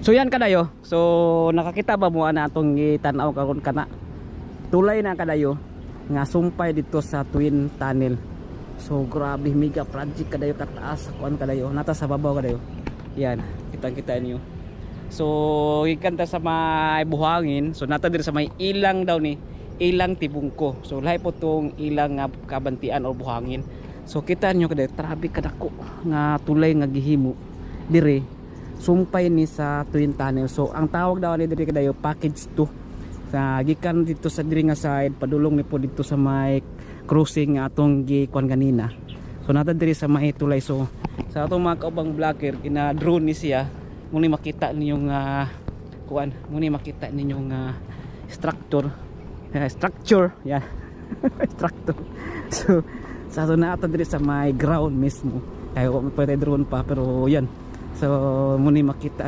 So yan kadayo. So nakakita ba mo na atong gitanaw karon kana? Tulay na kadayo nga sumpay dito sa Twin Tunnel. So grabe mega project kadayo kataas kuan kadayo. Nata sa babaw kadayo. Yan, kitang-kita niyo. So ikan ta sa may buhangin. So nata diri sa may ilang daw ni, ilang tibungko. So lahi po tong ilang nga kabantian o buhangin. So kita niyo kadayo trabe kadako nga tulay nga gihimo dire sumpay ni sa Twin Tunnel. So ang tawag daw ni diri kadayo package 2. Sa gikan dito sa diri nga side padulong ni po dito sa may crossing nga atong gikuan ganina. So nata diri sa may tulay. So sa atong mga kaubang vlogger kina drone ni siya muni makita ninyong kuan, muni makita ninyong structure yan structure. So sa ato na diri sa may ground mismo. Kaya ko pa drone pa pero yan. So muni makita